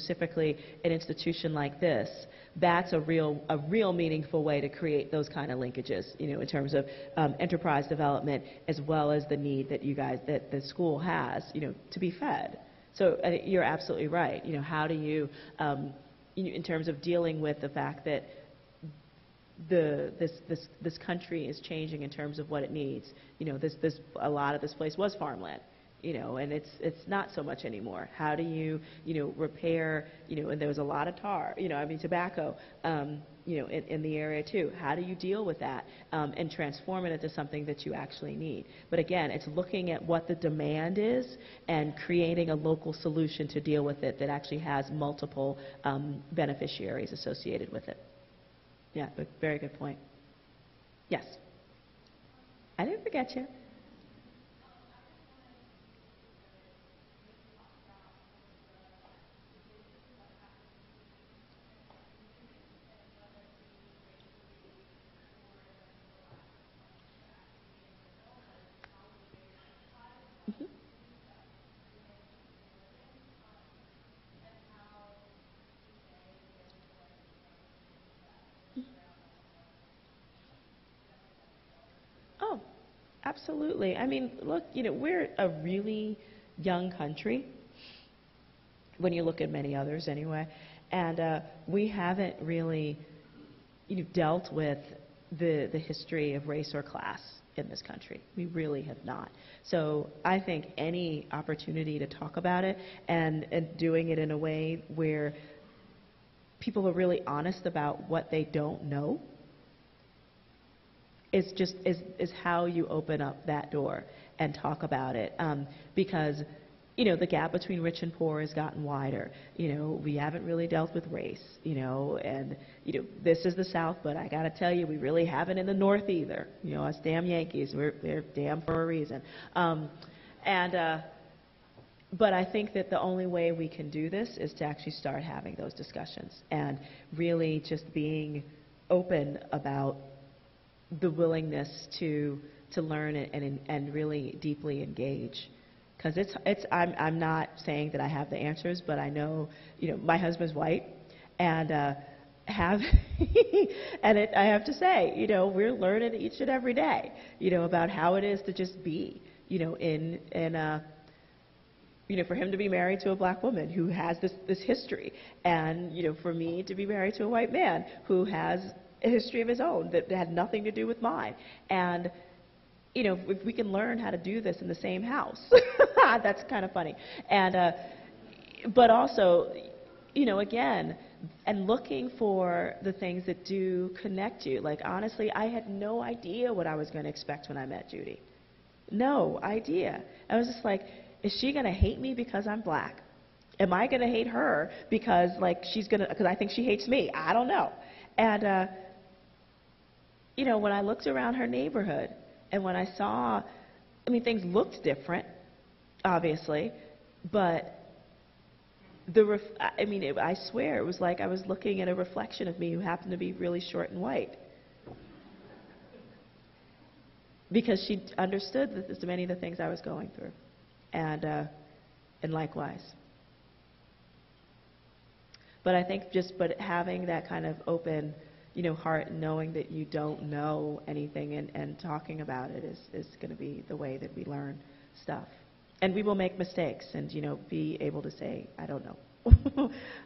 specifically an institution like this, that's a real meaningful way to create those kind of linkages, in terms of enterprise development as well as the need that that the school has, to be fed. So you're absolutely right. How do you, in terms of dealing with the fact that this country is changing in terms of what it needs. A lot of this place was farmland, and it's not so much anymore. How do you, repair, and there was a lot of tar, tobacco, in the area too. How do you deal with that and transform it into something that you actually need? But again, it's looking at what the demand is and creating a local solution to deal with it that actually has multiple beneficiaries associated with it. Yeah, but very good point. Yes. I didn't forget you. Mhm. Oh, absolutely. I mean, look, we're a really young country when you look at many others anyway, and we haven't really, dealt with the history of race or class in this country. We really have not. So I think any opportunity to talk about it and doing it in a way where people are really honest about what they don't know is how you open up that door and talk about it, because the gap between rich and poor has gotten wider. We haven't really dealt with race, and this is the South, but I got to tell you, we really haven't in the North either. Us damn Yankees, they're damn for a reason. But I think that the only way we can do this is to actually start having those discussions and really just being open about the willingness to learn and really deeply engage. Because I'm not saying that I have the answers, but I know, my husband's white, and have, I have to say, we're learning each and every day, about how it is to just be, for him to be married to a black woman who has this history, and, for me to be married to a white man who has a history of his own that had nothing to do with mine. And if we can learn how to do this in the same house, that's kind of funny. And but also, again, and looking for the things that do connect you. Like, honestly, I had no idea what I was going to expect when I met Judy. No idea. I was just like, is she going to hate me because I'm black? Am I going to hate her because, because I think she hates me? I don't know. And, when I looked around her neighborhood, and when I saw, things looked different, obviously, but I swear it was like I was looking at a reflection of me who happened to be really short and white. Because she understood that many of the things I was going through, and likewise. But I think but having that kind of open, heart, and knowing that you don't know anything and talking about it is going to be the way that we learn stuff. And we will make mistakes, and, be able to say, I don't know,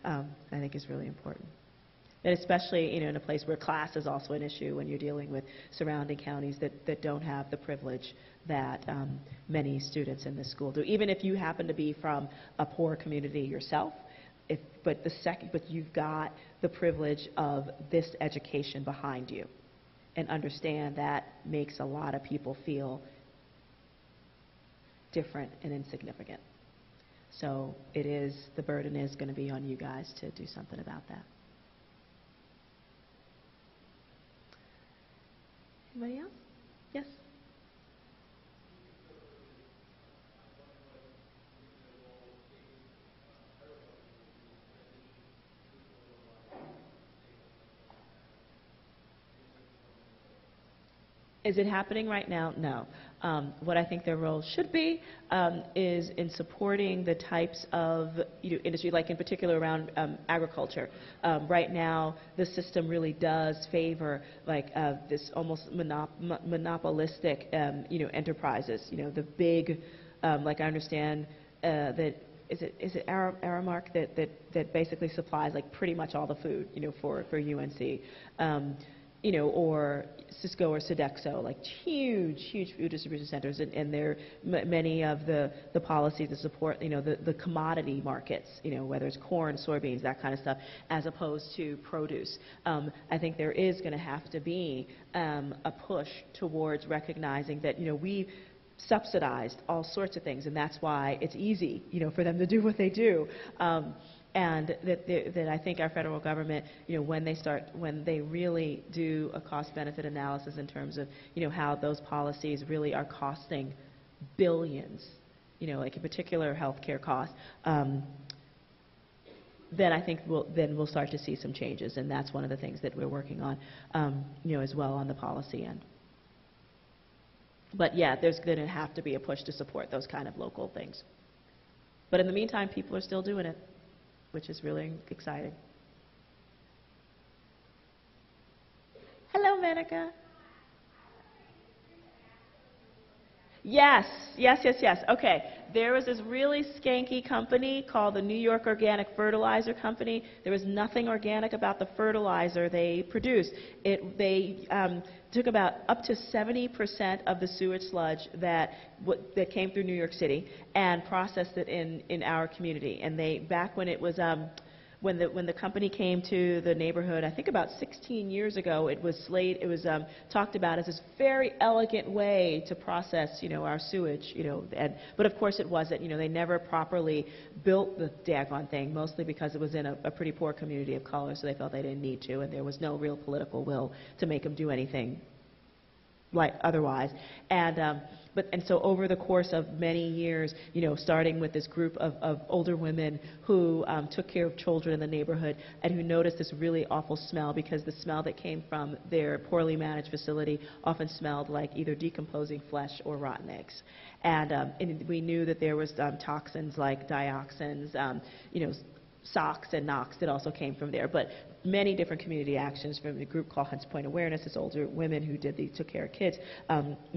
I think is really important. And especially, in a place where class is also an issue when you're dealing with surrounding counties that don't have the privilege that many students in this school do. Even if you happen to be from a poor community yourself, but you've got the privilege of this education behind you, and understand that makes a lot of people feel different and insignificant. So the burden is going to be on you guys to do something about that. Anybody else? Yes? Is it happening right now? No. What I think their role should be is in supporting the types of industry, like in particular around agriculture. Right now, the system really does favor like this almost monopolistic enterprises. The big, like I understand that is it Aramark that basically supplies like pretty much all the food for UNC. Or Cisco or Sodexo, like huge food distribution centers, and there many of the policies that support the commodity markets, whether it's corn, soybeans, that kind of stuff, as opposed to produce. I think there is going to have to be a push towards recognizing that we subsidized all sorts of things, and that's why it's easy for them to do what they do. And that I think our federal government, when they really do a cost-benefit analysis in terms of, how those policies really are costing billions, like in particular healthcare costs, then I think we'll start to see some changes, and that's one of the things that we're working on, as well on the policy end. But yeah, there's going to have to be a push to support those kind of local things. But in the meantime, people are still doing it, which is really exciting. Hello, Manica. Yes. Okay. There was this really skanky company called the New York Organic Fertilizer Company. There was nothing organic about the fertilizer they produced. They took about up to 70% of the sewage sludge that came through New York City and processed it in our community. And back when it was when the company came to the neighborhood, I think about 16 years ago, it was talked about as this very elegant way to process, our sewage, but of course it wasn't. They never properly built the daggone thing, mostly because it was in a pretty poor community of color, so they felt they didn't need to, and there was no real political will to make them do anything like otherwise. And so over the course of many years, starting with this group of older women who took care of children in the neighborhood and who noticed this really awful smell, because the smell that came from their poorly managed facility often smelled like either decomposing flesh or rotten eggs. And we knew that there was toxins like dioxins, SOx and NOx that also came from there. But many different community actions from a group called Hunts Point Awareness, this older women who took care of kids,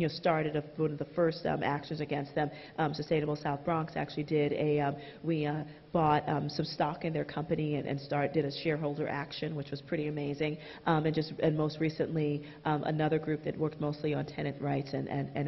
started one of the first actions against them. Sustainable South Bronx actually did we bought some stock in their company and did a shareholder action, which was pretty amazing. And most recently, another group that worked mostly on tenant rights and